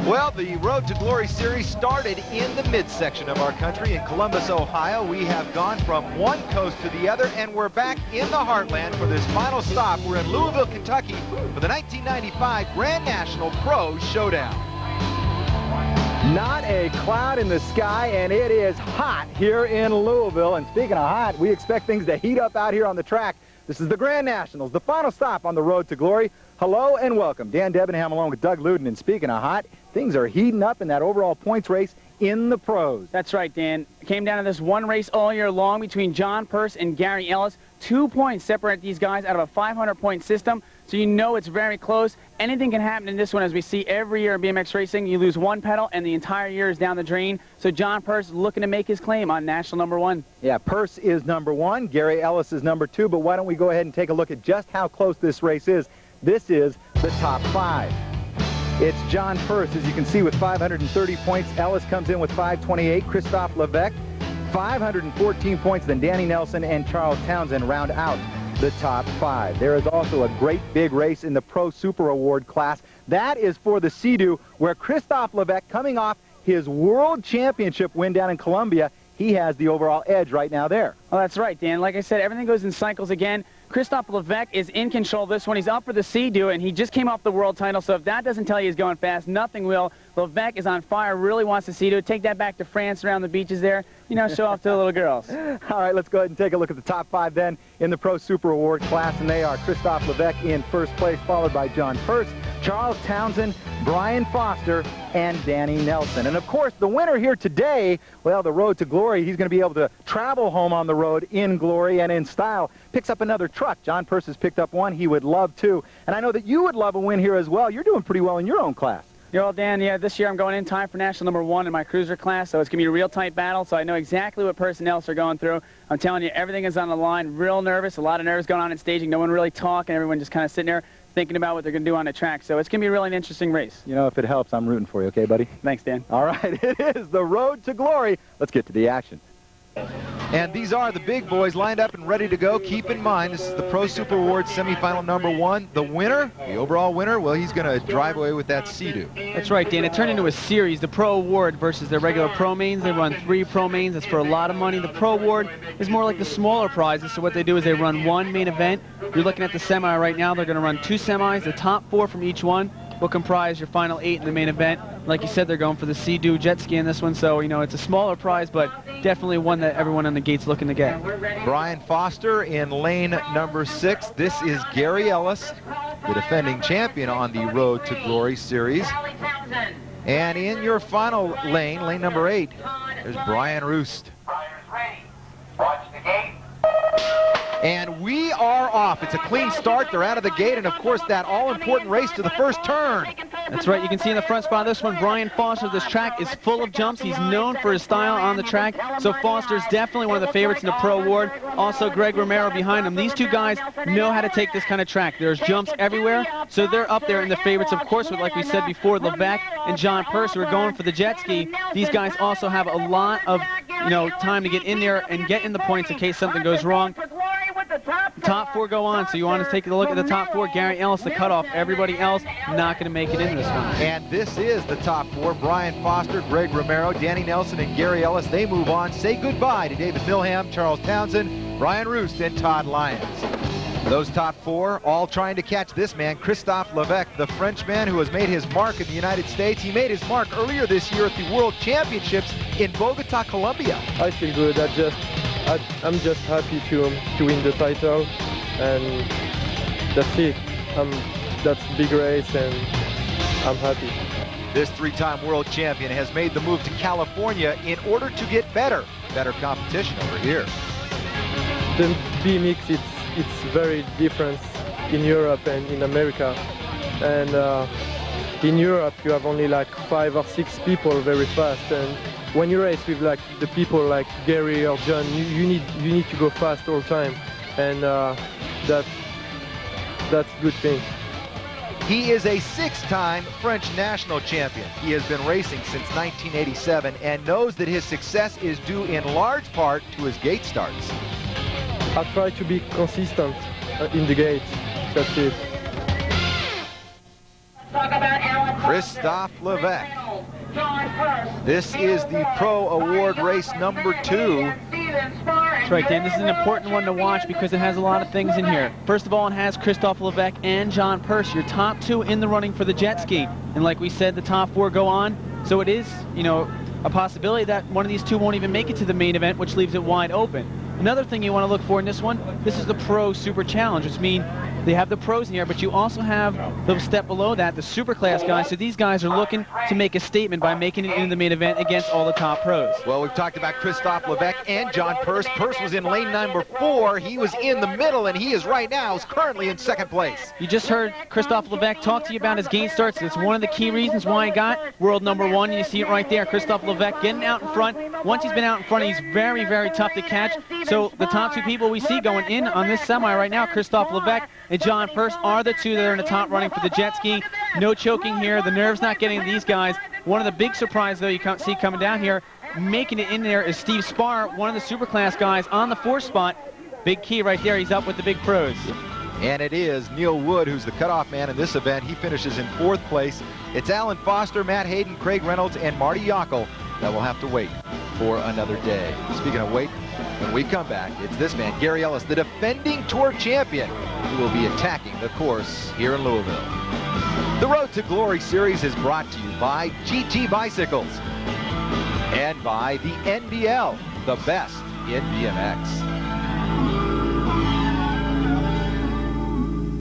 Well, the Road to Glory series started in the midsection of our country in Columbus, Ohio. We have gone from one coast to the other, and we're back in the heartland for this final stop. We're in Louisville, Kentucky for the 1995 Grand National Pro Showdown. Not a cloud in the sky, and it is hot here in Louisville. And speaking of hot, we expect things to heat up out here on the track. This is the Grand Nationals, the final stop on the Road to Glory. Hello and welcome. Dan Debenham along with Doug Luden. And speaking of hot, things are heating up in that overall points race in the pros. That's right, Dan. It came down to this one race all year long between John Purse and Gary Ellis. 2 points separate these guys out of a 500-point system, so you know it's very close. Anything can happen in this one, as we see every year in BMX racing. You lose one pedal and the entire year is down the drain. So John Purse looking to make his claim on national #1. Yeah, Purse is #1. Gary Ellis is #2. But why don't we go ahead and take a look at just how close this race is. This is the top 5. It's John Purse, as you can see, with 530 points. Ellis comes in with 528. Kristoff LeC, 514 points. Then Danny Nelson and Charles Townsend round out the top 5. There is also a great big race in the Pro Super Award class. That is for the Sea-Doo, where Kristoff LeC, coming off his World Championship win down in Columbia, he has the overall edge right now there. Well, that's right, Dan. Like I said, everything goes in cycles again. Kristoff LeC is in control of this one. He's up for the Sea-Doo, and he just came off the world title, so if that doesn't tell you he's going fast, nothing will. LeC is on fire, really wants the Sea-Doo. Take that back to France, around the beaches there. You know, show off to the little girls. All right, let's go ahead and take a look at the top 5 then in the Pro Super Award class, and they are Kristoff LeC in first place, followed by John Purse, Charles Townsend, Brian Foster, and Danny Nelson. And of course, the winner here today, well, the Road to Glory, he's going to be able to travel home on the road in glory and in style. Picks up another truck. John Purse has picked up one. He would love to. And I know that you would love a win here as well. You're doing pretty well in your own class. Yeah, well, Dan, yeah, this year I'm going in time for national #1 in my cruiser class, so it's going to be a real tight battle, so I know exactly what personnel are going through. I'm telling you, everything is on the line, real nervous, a lot of nerves going on in staging, no one really talking, everyone just kind of sitting there thinking about what they're going to do on the track, so it's going to be really an interesting race. You know, if it helps, I'm rooting for you, okay, buddy? Thanks, Dan. All right, it is the Road to Glory. Let's get to the action. And these are the big boys lined up and ready to go. Keep in mind, this is the Pro Super Award semifinal #1. The winner, the overall winner, well, he's going to drive away with that Sea-Doo. That's right, Dan. It turned into a series, the Pro Award versus their regular Pro Mains. They run 3 Pro Mains. That's for a lot of money. The Pro Award is more like the smaller prizes, so what they do is they run 1 main event. You're looking at the semi right now. They're going to run 2 semis. The top 4 from each one will comprise your final 8 in the main event. Like you said, they're going for the Sea-Doo jet ski in this one, so, you know, it's a smaller prize, but definitely one that everyone on the gate's looking to get. Brian Foster in lane #6. This is Gary Ellis, the defending champion on the Road to Glory series. And in your final lane, lane #8, there's Brian Roost. Watch the gate. And we are off. It's a clean start. They're out of the gate, and of course that all-important race to the first turn. That's right. You can see in the front spot of this one, Brian Foster. This track is full of jumps. He's known for his style on the track, so Foster's definitely one of the favorites in the Pro Award. Also, Greg Romero behind him. These 2 guys know how to take this kind of track. There's jumps everywhere, so they're up there in the favorites. Of course, with, like we said before, LeC and John Purse, who are going for the jet ski. These guys also have a lot of, you know, time to get in there and get in the points in case something goes wrong. Top 4 go on, so you want to take a look at the top 4. Gary Ellis, the cutoff. Everybody else not going to make it in this one. And this is the top 4. Brian Foster, Greg Romero, Danny Nelson, and Gary Ellis. They move on. Say goodbye to David Milham, Charles Townsend, Brian Roost, and Todd Lyons. Those top 4 all trying to catch this man, Kristoff LeC, the Frenchman who has made his mark in the United States. He made his mark earlier this year at the World Championships in Bogota, Colombia. I feel good. I'm just happy to win the title, and that's it. That's a big race, and I'm happy. This 3-time world champion has made the move to California in order to get better competition over here. The BMX, it's very different in Europe and in America, and in Europe you have only like 5 or 6 people very fast, and when you race with like the people like Gary or John, you need to go fast all the time, and that's a good thing. He is a 6-time French national champion. He has been racing since 1987 and knows that his success is due in large part to his gate starts. I try to be consistent in the gate. That's it. Kristoff LeC. This is the Pro Award race number 2. That's right, Dan. This is an important one to watch because it has a lot of things in here. First of all, it has Kristoff LeC and John Purse, your top 2 in the running for the jet ski. And like we said, the top 4 go on. So it is, you know, a possibility that one of these 2 won't even make it to the main event, which leaves it wide open. Another thing you want to look for in this one, this is the Pro Super Challenge, which means they have the pros in here, but you also have the step below that, the super class guys. So these guys are looking to make a statement by making it into the main event against all the top pros. Well, we've talked about Kristoff LeC and John Purse. Purse was in lane number 4. He was in the middle, and he is right now is currently in 2nd place. You just heard Kristoff LeC talk to you about his gain starts. It's one of the key reasons why he got world number 1. And you see it right there. Kristoff LeC getting out in front. Once he's been out in front, he's very, very tough to catch. So the top 2 people we see going in on this semi right now, Kristoff LeC and John Purse, are the 2 that are in the top running for the jet ski. No choking here. The nerves not getting these guys. One of the big surprises, though, you can't see coming down here, making it in there is Steve Spar, one of the superclass guys on the 4th spot. Big key right there. He's up with the big pros. And it is Neil Wood who's the cutoff man in this event. He finishes in 4th place. It's Alan Foster, Matt Hayden, Craig Reynolds, and Marty Yockel that will have to wait for another day. Speaking of wait, when we come back, it's this man, Gary Ellis, the defending Tour champion, who will be attacking the course here in Louisville. The Road to Glory series is brought to you by GT Bicycles and by the NBL, the best in BMX.